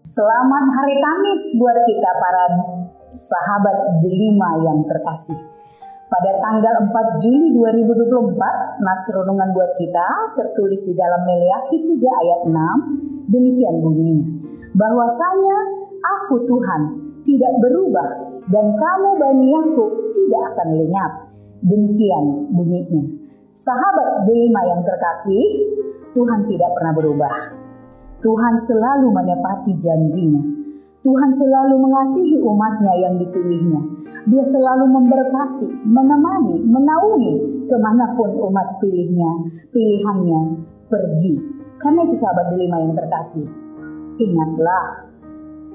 Selamat hari Kamis buat kita para sahabat delima yang terkasih. Pada tanggal 4 Juli 2024, nats renungan buat kita tertulis di dalam Meleakhi 3 ayat 6, demikian bunyinya. Bahwasanya aku Tuhan tidak berubah dan kamu Bani Yakub tidak akan lenyap. Demikian bunyinya. Sahabat delima yang terkasih, Tuhan tidak pernah berubah. Tuhan selalu menepati janjinya. Tuhan selalu mengasihi umatnya yang dipilihnya. Dia selalu memberkati, menemani, menaungi kemanapun umat pilihannya pergi. Karena itu sahabat delima yang terkasih, ingatlah,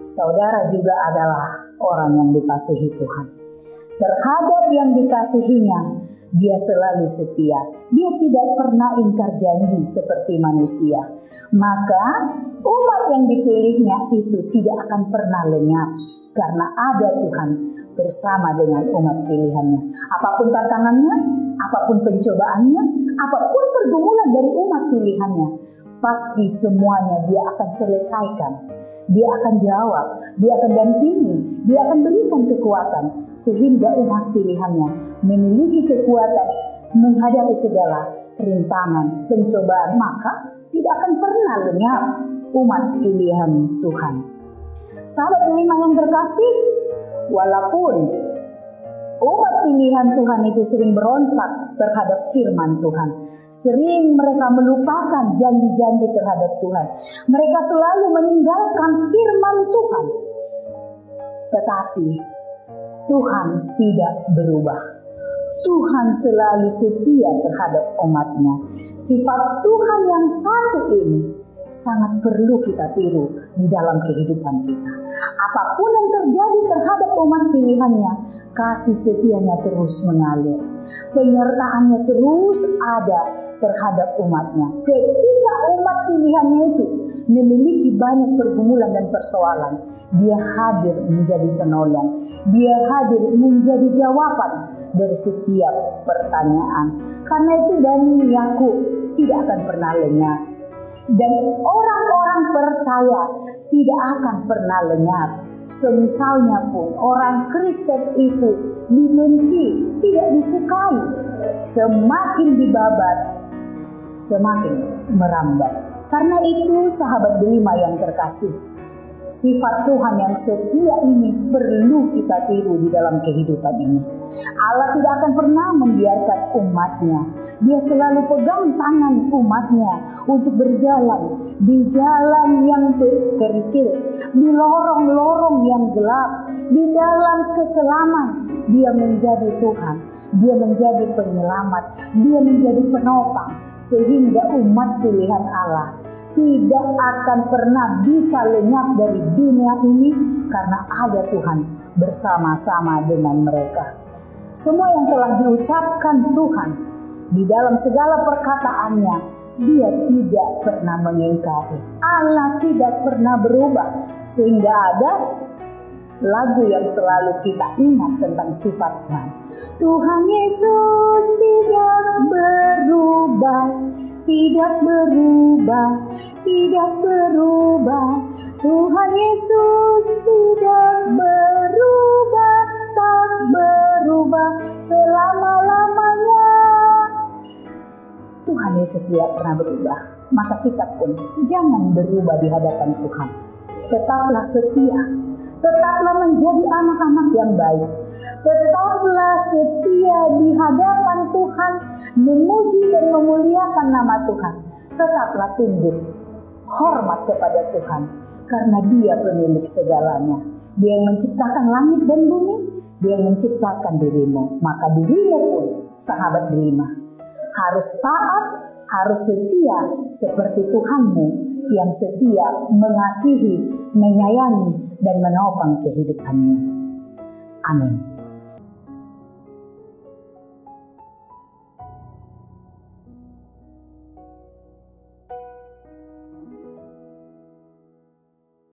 saudara juga adalah orang yang dikasihi Tuhan. Terhadap yang dikasihinya, Dia selalu setia. Dia tidak pernah ingkar janji seperti manusia. Maka umat yang dipilihnya itu tidak akan pernah lenyap. Karena ada Tuhan bersama dengan umat pilihannya. Apapun tantangannya, apapun pencobaannya, apapun pergumulan dari umat pilihannya, pasti semuanya Dia akan selesaikan. Dia akan jawab, Dia akan dampingi, Dia akan berikan kekuatan sehingga umat pilihannya memiliki kekuatan menghadapi segala rintangan, pencobaan, maka tidak akan pernah lenyap umat pilihan Tuhan. Sahabat delima yang terkasih, walaupun umat pilihan Tuhan itu sering berontak terhadap firman Tuhan, sering mereka melupakan janji-janji terhadap Tuhan, mereka selalu meninggalkan firman Tuhan, tetapi Tuhan tidak berubah. Tuhan selalu setia terhadap umatnya. Sifat Tuhan yang satu ini sangat perlu kita tiru di dalam kehidupan kita. Apapun yang terjadi terhadap umat pilihannya, kasih setianya terus mengalir. Penyertaannya terus ada terhadap umatnya. Ketika umat pilihannya itu memiliki banyak pergumulan dan persoalan, Dia hadir menjadi penolong. Dia hadir menjadi jawaban dari setiap pertanyaan. Karena itu Bani Yakub tidak akan pernah lenyap. Dan orang-orang percaya tidak akan pernah lenyap. Semisalnya pun orang Kristen itu dibenci, tidak disukai, semakin dibabat, semakin merambat. Karena itu sahabat delima yang terkasih, sifat Tuhan yang setia ini perlu kita tiru di dalam kehidupan ini. Allah tidak akan pernah membiarkan umatnya. Dia selalu pegang tangan umatnya untuk berjalan di jalan yang berkerikil, di lorong-lorong yang gelap, di dalam kekelaman. Dia menjadi Tuhan, Dia menjadi penyelamat, Dia menjadi penopang, sehingga umat pilihan Allah tidak akan pernah bisa lenyap dari dunia ini karena ada Tuhan bersama-sama dengan mereka. Semua yang telah diucapkan Tuhan di dalam segala perkataannya, Dia tidak pernah mengingkari. Allah tidak pernah berubah, sehingga ada lagu yang selalu kita ingat tentang sifat Tuhan. Tuhan Yesus tidak berubah, tidak berubah, tidak berubah. Tuhan Yesus tidak berubah, tak berubah selama-lamanya. Tuhan Yesus tidak pernah berubah. Maka kita pun jangan berubah di hadapan Tuhan. Tetaplah setia. Tetaplah menjadi anak-anak yang baik. Tetaplah setia di hadapan Tuhan, memuji dan memuliakan nama Tuhan. Tetaplah tunduk, hormat kepada Tuhan, karena Dia pemilik segalanya. Dia yang menciptakan langit dan bumi, Dia yang menciptakan dirimu. Maka dirimu pun, sahabat delima, harus taat, harus setia seperti Tuhanmu yang setia mengasihi, menyayangi, dan menopang kehidupanmu. Amin.